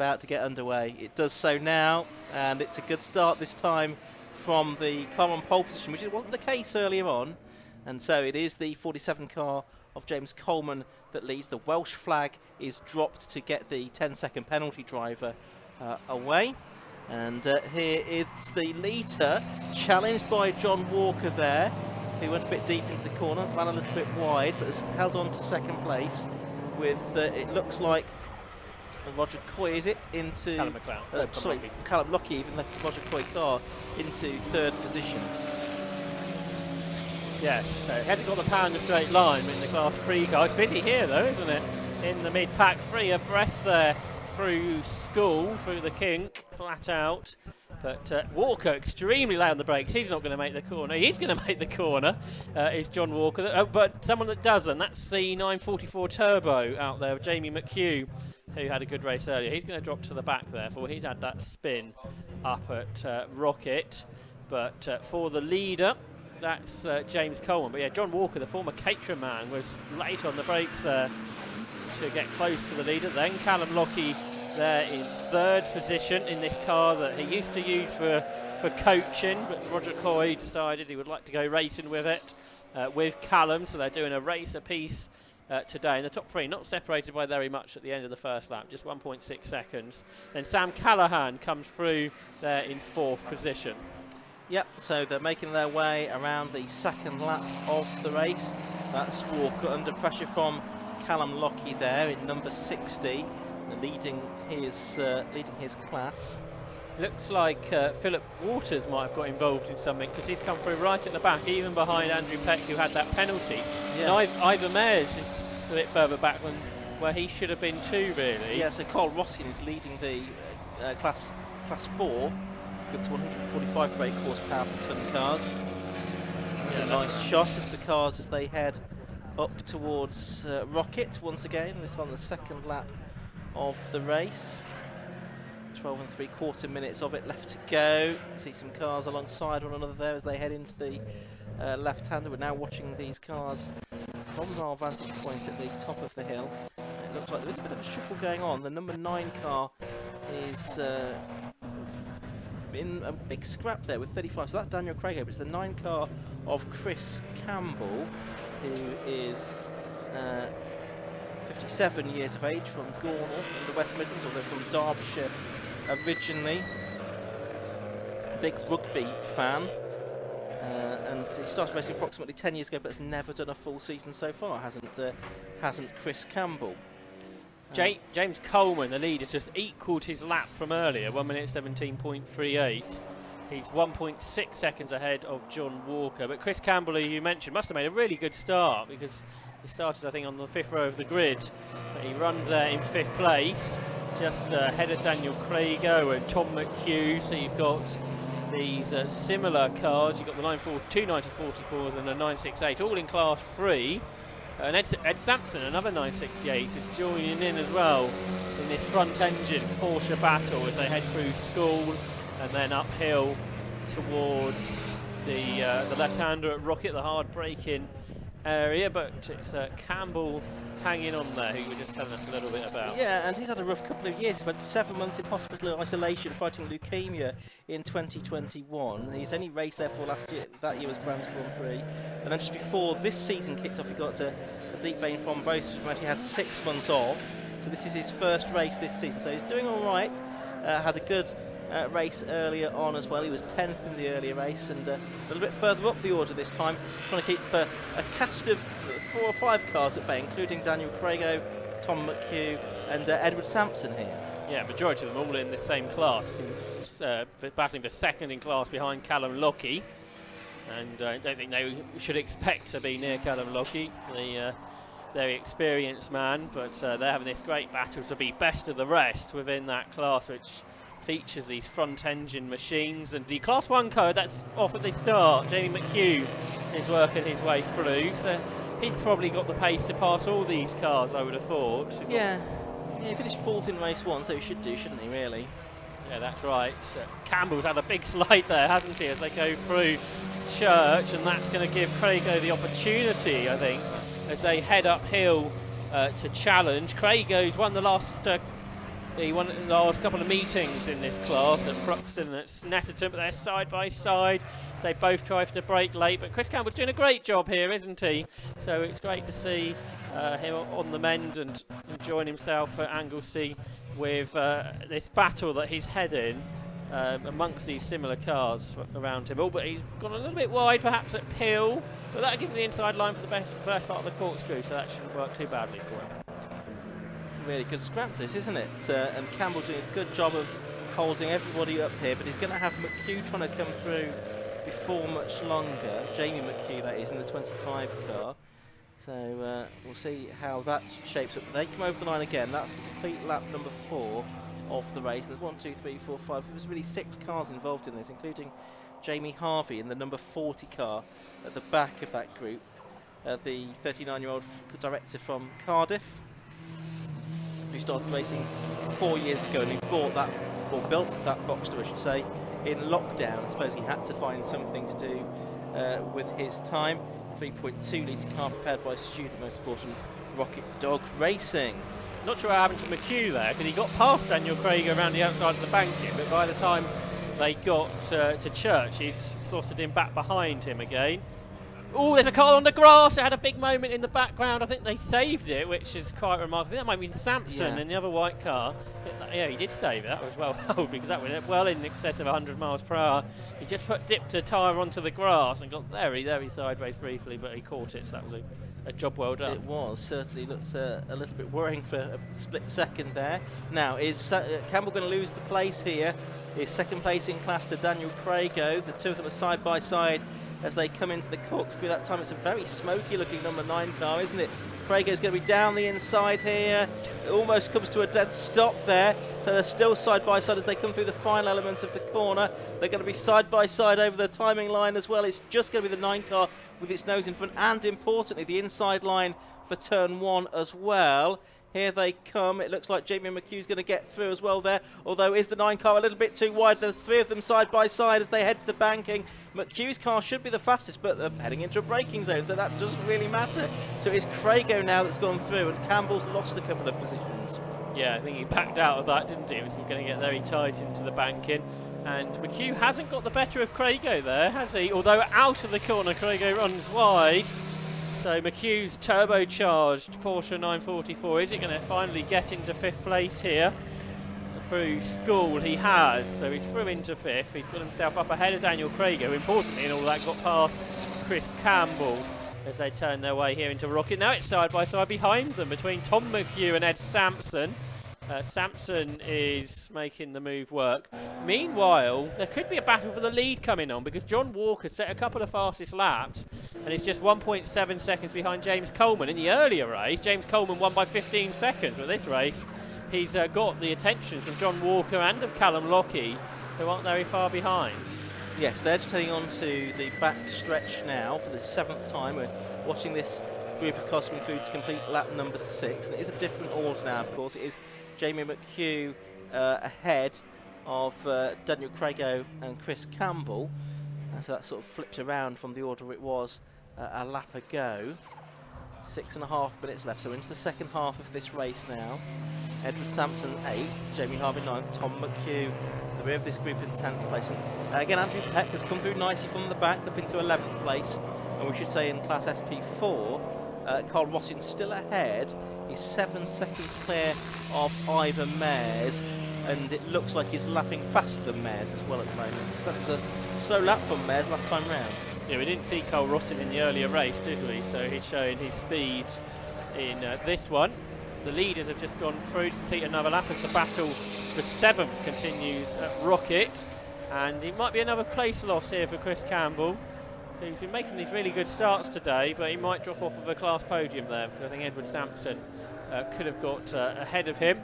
about to get underway. It does so now, and it's a good start this time from the car on pole position, which wasn't the case earlier on. And so it is the 47 car of James Coleman that leads. The Welsh flag is dropped to get the 10-second penalty driver away. And here is the leader, challenged by John Walker there, who went a bit deep into the corner, ran a little bit wide, but has held on to second place with, it looks like, Roger Coy, is it? Into Callum McLeod. Callum Lockie, even the Roger Coy car, into third position. Yes, so he hasn't got the power in the straight line in the Class 3 car. It's busy here though, isn't it? In the mid-pack, 3 abreast there through School, through the kink, flat out. But Walker extremely loud on the brakes. He's not going to make the corner. He's going to make the corner, is John Walker. But someone that doesn't, that's the 944 Turbo out there, Jamie McHugh, who had a good race earlier. He's going to drop to the back, therefore. He's had that spin up at Rocket. But for the leader, that's James Coleman. But yeah, John Walker, the former Caterham man, was late on the brakes there to get close to the leader. Then Callum Lockie there in third position in this car that he used to use for coaching, but Roger Coy decided he would like to go racing with it with Callum, so they're doing a race apiece today. In the top 3, not separated by very much at the end of the first lap, just 1.6 seconds. Then Sam Callaghan comes through there in fourth position. Yep, so they're making their way around the second lap of the race. That's Walker under pressure from Callum Lockie there in number 60, leading his class. Looks like Philip Waters might have got involved in something, because he's come through right at the back, even behind Andrew Peck, who had that penalty. Yes. And Ivor Mayers is a bit further back than where he should have been too, really. Yeah, so Carl Rossin is leading the class 4, good to 145 brake horsepower per tonne cars. It's a nice shot of the cars as they head up towards Rocket once again. This on the second lap of the race. 12 3/4 minutes of it left to go. See some cars alongside one another there as they head into the left-hander. We're now watching these cars from our vantage point at the top of the hill. It looks like there is a bit of a shuffle going on. The number 9 car is in a big scrap there with 35. So that's Daniel Craig, but it's the 9 car of Chris Campbell, who is 57 years of age, from Gornal in the West Midlands, although from Derbyshire originally. Big rugby fan, and he started racing approximately 10 years ago, but has never done a full season so far. Hasn't Chris Campbell. James Coleman, the leader, just equalled his lap from earlier, 1 minute 17.38. He's 1.6 seconds ahead of John Walker. But Chris Campbell, who you mentioned, must have made a really good start, because he started, I think, on the 5th row of the grid. But he runs there in 5th place, just ahead of Daniel Craigo and Tom McHugh. So you've got these similar cars. You've got the 290-44s and the 968, all in Class 3. And Ed Sampson, another 968, is joining in as well in this front-engine Porsche battle as they head through School and then uphill towards the left-hander at Rocket, the hard braking area. But it's Campbell hanging on there, who you were just telling us a little bit about. Yeah, and he's had a rough couple of years. He spent 7 months in hospital isolation fighting leukemia in 2021. He's only raced there for last year. That year was Brands Grand Prix. And then just before this season kicked off, he got a deep vein thrombosis, from which he had 6 months off. So this is his first race this season. So he's doing all right. Had a good race earlier on as well. He was 10th in the earlier race, and a little bit further up the order this time, trying to keep a cast of 4 or 5 cars at bay, including Daniel Craigo, Tom McHugh and Edward Sampson here. Yeah, majority of them all in the same class, battling for second in class behind Callum Lockie. And I don't think they should expect to be near Callum Lockie, the very experienced man, but they're having this great battle to be best of the rest within that class, which features these front-engine machines. And the Class 1 car that's off at the start, Jamie McHugh, is working his way through, so he's probably got the pace to pass all these cars, I would have thought. Yeah, he finished 4th in race 1, so he should do, shouldn't he, really? Yeah, that's right. Campbell's had a big slide there, hasn't he, as they go through Church, and that's going to give Craigo the opportunity, I think, as they head uphill to challenge. Craigo's won the last He won the last couple of meetings in this class at Fruxton and at Snetterton, but they're side by side. So they both tried to break late, but Chris Campbell's doing a great job here, isn't he? So it's great to see him on the mend and enjoying himself at Anglesey with this battle that he's heading amongst these similar cars around him. Oh, but he's gone a little bit wide perhaps at Peel, but that'll give him the inside line for the first part of the corkscrew, so that shouldn't work too badly for him. Really good scrap this, isn't it? And Campbell doing a good job of holding everybody up here, but he's going to have McHugh trying to come through before much longer. Jamie McHugh, that is, in the 25 car. So we'll see how that shapes up. They come over the line again. That's to complete lap number 4 of the race. There's 1, 2, 3, 4, 5. There was really 6 cars involved in this, including Jamie Harvey in the number 40 car at the back of that group. The 39-year-old director from Cardiff, who started racing 4 years ago, and he bought that, or built that Boxster, I should say, in lockdown. I suppose he had to find something to do with his time. 3.2 litre car prepared by Student Motorsport and Rocket Dog Racing. Not sure what happened to McHugh there, because he got past Daniel Craig around the outside of the banking, but by the time they got to Church, he'd slotted him back behind him again. Oh, there's a car on the grass. It had a big moment in the background. I think they saved it, which is quite remarkable. I think that might have been Sampson in the other white car. Yeah, he did save it. That was well held, because that went well in excess of 100 miles per hour. He just dipped a tyre onto the grass and got very, very sideways briefly, but he caught it, so that was a job well done. It was. Certainly looks a little bit worrying for a split second there. Now, is Campbell going to lose the place here? His second place in class to Daniel Crago. The two of them are side by side as they come into the corkscrew. That time it's a very smoky looking number 9 car, isn't it? Crago's going to be down the inside here. It almost comes to a dead stop there. So they're still side by side as they come through the final element of the corner. They're going to be side by side over the timing line as well. It's just going to be the 9 car with its nose in front, and importantly the inside line for turn 1 as well. Here they come. It looks like Jamie McHugh's going to get through as well there. Although, is the 9 car a little bit too wide? There's 3 of them side by side as they head to the banking. McHugh's car should be the fastest, but they're heading into a braking zone, so that doesn't really matter. So it's Crago now that's gone through, and Campbell's lost a couple of positions. Yeah, I think he backed out of that, didn't he? He was going to get very tight into the banking. And McHugh hasn't got the better of Crago there, has he? Although out of the corner, Crago runs wide. So McHugh's turbocharged Porsche 944, is he going to finally get into 5th place here? Through school he has, so he's through into 5th. He's got himself up ahead of Daniel Crago. Importantly in all that, got past Chris Campbell as they turn their way here into Rocket. Now it's side by side behind them between Tom McHugh and Ed Sampson. Sampson is making the move work. Meanwhile, there could be a battle for the lead coming on, because John Walker set a couple of fastest laps and is just 1.7 seconds behind James Coleman. In the earlier race, James Coleman won by 15 seconds. But this race, he's got the attention from John Walker and of Callum Lockie, who aren't very far behind. Yes, they're just heading on to the back stretch now for the 7th time. We're watching this group of cars coming through to complete lap number 6. And it is a different order now, of course. It is Jamie McHugh ahead of Daniel Crago and Chris Campbell. So that sort of flipped around from the order it was a lap ago. 6.5 minutes left, so into the second half of this race now. Edward Sampson 8th, Jamie Harvey 9th, Tom McHugh, the rear of this group in 10th place. And again, Andrew Peck has come through nicely from the back up into 11th place. And we should say in Class SP4, Carl Rossin still ahead. He's 7 seconds clear of Ivor Mares, and it looks like he's lapping faster than Mares as well at the moment. That was a slow lap from Mares last time round. Yeah, we didn't see Carl Rossin in the earlier race, did we? So he's showing his speed in this one. The leaders have just gone through to complete another lap as the battle for 7th continues at Rocket. And it might be another place loss here for Chris Campbell, who's been making these really good starts today, but he might drop off of a class podium there, because I think Edward Sampson could have got ahead of him.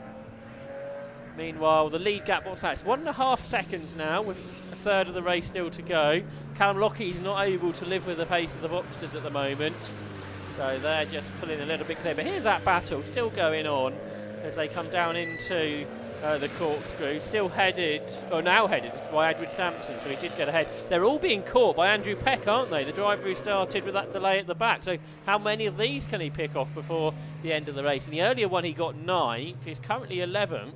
Meanwhile, the lead gap, what's that? It's 1.5 seconds now, with a third of the race still to go. Callum Lockie's not able to live with the pace of the Boxsters at the moment, so they're just pulling a little bit clear. But here's that battle still going on as they come down into the corkscrew, still headed, or now headed by Edward Sampson, so he did get ahead. They're all being caught by Andrew Peck, aren't they? The driver who started with that delay at the back. So how many of these can he pick off before the end of the race? In the earlier one he got 9th, he's currently 11th.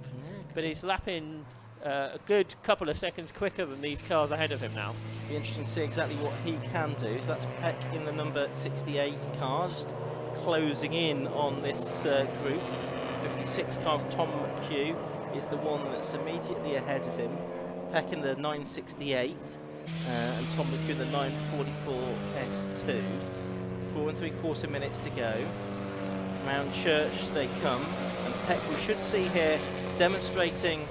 but he's lapping a good couple of seconds quicker than these cars ahead of him now. Be interesting to see exactly what he can do. So that's Peck in the number 68 car, just closing in on this group. 56 car of Tom McHugh is the one that's immediately ahead of him. Peck in the 968 and Tom McHugh in the 944 S2. 4 3/4 minutes to go. Round Church they come, and Peck we should see here demonstrating.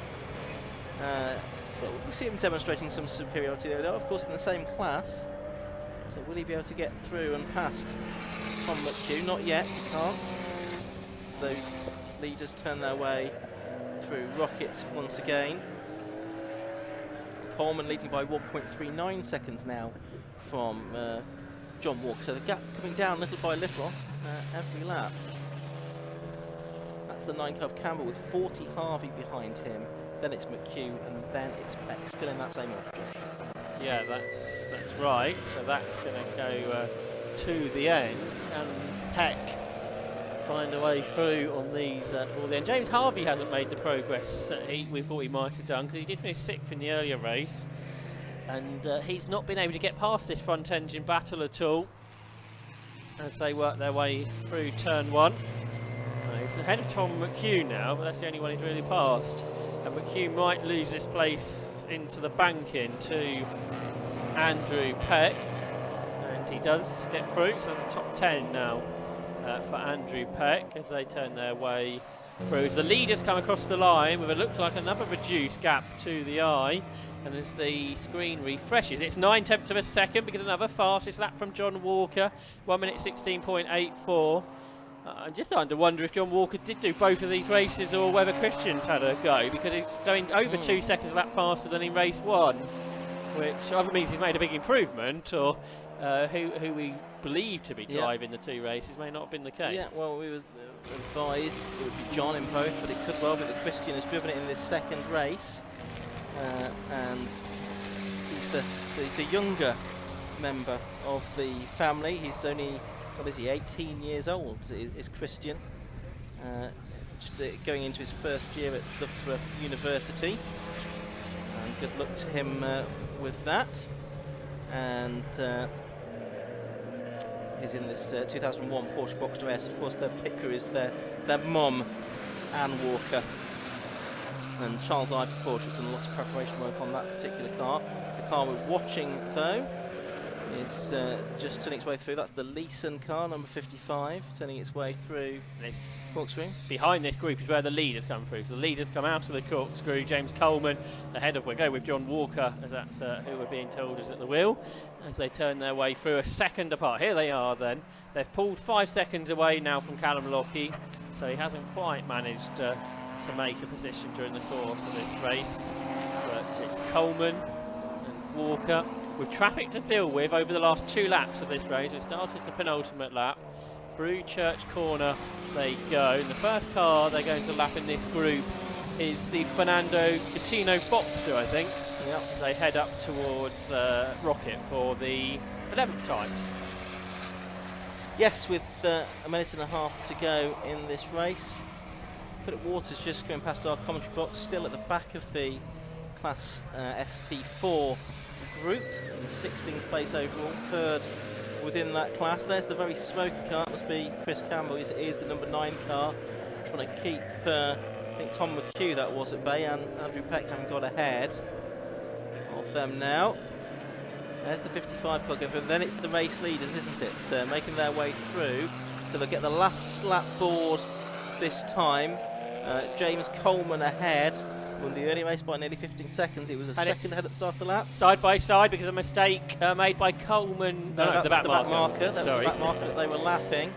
Well, we'll see him demonstrating some superiority there. They're of course in the same class. So will he be able to get through and past Tom McHugh? Not yet, he can't. As those leaders turn their way through Rocket once again. Coleman leading by 1.39 seconds now from John Walker. So the gap coming down little by little every lap. That's the 9 car of Campbell with 40 Harvey behind him. Then it's McHugh, and then it's Peck, still in that same order. Yeah, that's right. So that's going to go to the end, and Peck find a way through on these for the end. James Harvey hasn't made the progress we thought he might have done, because he did finish 6th in the earlier race, and he's not been able to get past this front engine battle at all as they work their way through turn 1. He's ahead of Tom McHugh now, but that's the only one he's really passed. And McHugh might lose this place into the banking to Andrew Peck, and he does get through, so the top 10 now for Andrew Peck as they turn their way through. As the leaders come across the line with it looks like another reduced gap to the eye, and as the screen refreshes, it's 9/10 of a second because another fastest lap from John Walker, 1 minute 16.84. I'm just starting to wonder if John Walker did do both of these races or whether Christian's had a go, because it's going over 2 seconds a lap faster than in race 1, which either means he's made a big improvement, or who we believe to be driving the 2 races may not have been the case. Yeah, well, we were advised it would be John in both, but it could well be that Christian has driven it in this second race, and he's the younger member of the family. He's only, what is he, 18 years old is Christian, just going into his first year at Loughborough University, and good luck to him with that. And he's in this 2001 Porsche Boxster S. Of course, their picker is their mum, Anne Walker. And Charles Ivey Porsche has done lots of preparation work on that particular car. The car we're watching, though, is just turning its way through. That's the Leeson car, number 55, turning its way through this corkscrew. Behind this group is where the leaders come through. So the leaders come out of the corkscrew. James Coleman ahead of, we'll go with John Walker, as that's who we're being told is at the wheel, as they turn their way through a second apart. Here they are then. They've pulled 5 seconds away now from Callum Lockie, so he hasn't quite managed to make a position during the course of this race. But it's Coleman and Walker. With traffic to deal with over the last 2 laps of this race, we started the penultimate lap. Through Church Corner they go. And the first car they're going to lap in this group is the Fernando Coutinho Boxster, I think. Yep. As they head up towards Rocket for the 11th time. Yes, with a minute and a half to go in this race. Philip Waters just going past our commentary box, still at the back of the Class SP4 group, in 16th place overall, 3rd within that class. There's the very smoky car, it must be Chris Campbell, is the number 9 car, trying to keep, I think Tom McHugh that was at bay, and Andrew Peck haven't got ahead of them now. There's the 55 car going through, then it's the race leaders, isn't it, making their way through, so they'll get the last lap board this time. James Coleman ahead. Won the early race by nearly 15 seconds. It was a second ahead at the start of the lap. Side by side because of a mistake made by Coleman. No, that was the back marker. That Sorry. was the back marker that they were lapping,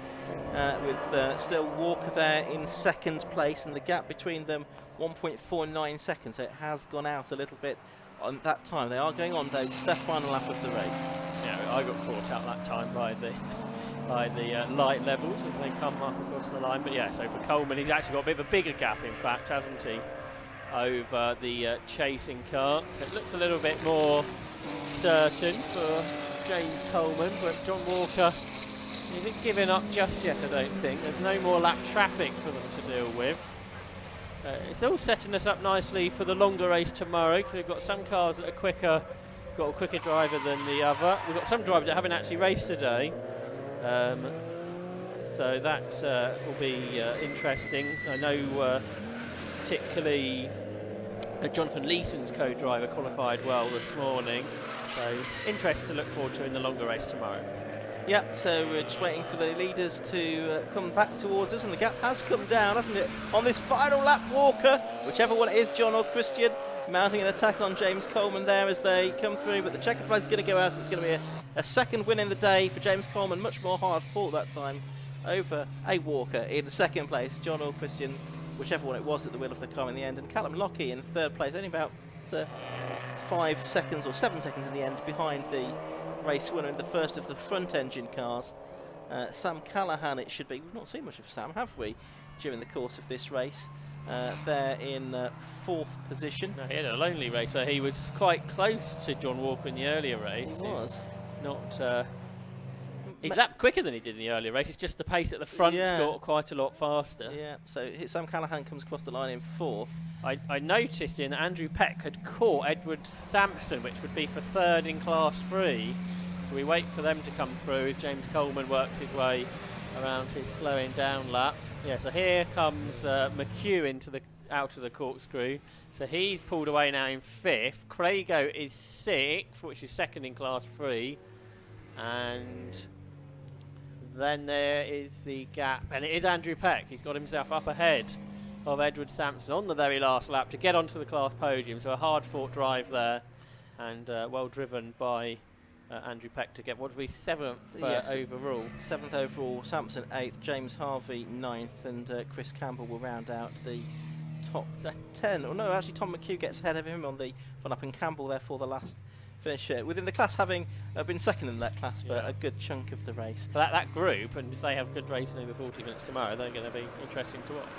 with still Walker there in 2nd place, and the gap between them 1.49 seconds. So it has gone out a little bit on that time. They are going on though to their final lap of the race. Yeah, I got caught out that time by the light levels as they come up across the line. But yeah, so for Coleman, he's actually got a bit of a bigger gap, in fact, hasn't he, over the chasing car. So it looks a little bit more certain for James Coleman, but John Walker isn't giving up just yet, I don't think. There's no more lap traffic for them to deal with. It's all setting us up nicely for the longer race tomorrow, because we've got some cars that are quicker, got a quicker driver than the other. We've got some drivers that haven't actually raced today, so that will be interesting. I know particularly Jonathan Leeson's co-driver qualified well this morning, so interest to look forward to in the longer race tomorrow. Yep, so we're just waiting for the leaders to come back towards us, and the gap has come down, hasn't it? On this final lap, Walker, whichever one it is, John or Christian, mounting an attack on James Coleman there as they come through, but the checker flag is going to go out. It's going to be a second win in the day for James Coleman, much more hard fought that time over a Walker in second place. John or Christian, whichever one it was, at the wheel of the car in the end, and Callum Lockie in third place, only about 5 seconds or 7 seconds in the end behind the race winner in the first of the front engine cars. Sam Callahan, it should be. We've not seen much of Sam, have we, during the course of this race? They're in fourth position. No, he had a lonely race where he was quite close to John Walker in the earlier race. He was. He's lapped quicker than he did in the earlier race. It's just the pace at the front got quite a lot faster. Yeah, so Sam Callahan comes across the line in fourth. I noticed in that Andrew Peck had caught Edward Sampson, which would be for third in Class 3. So we wait for them to come through as James Coleman works his way around his slowing down lap. Yeah, so here comes McHugh out of the corkscrew. So he's pulled away now in fifth. Craigo is sixth, which is second in Class 3. And then there is the gap, and it is Andrew Peck. He's got himself up ahead of Edward Sampson on the very last lap to get onto the class podium. So a hard-fought drive there, and well driven by Andrew Peck to get what would be seventh overall. Seventh overall, Sampson eighth, James Harvey ninth, and Chris Campbell will round out the top 10. Oh no, actually Tom McHugh gets ahead of him on the run up, and Campbell therefore the last finish within the class, having been second in that class for a good chunk of the race. That group, and if they have good racing over 40 minutes tomorrow, they're going to be interesting to watch.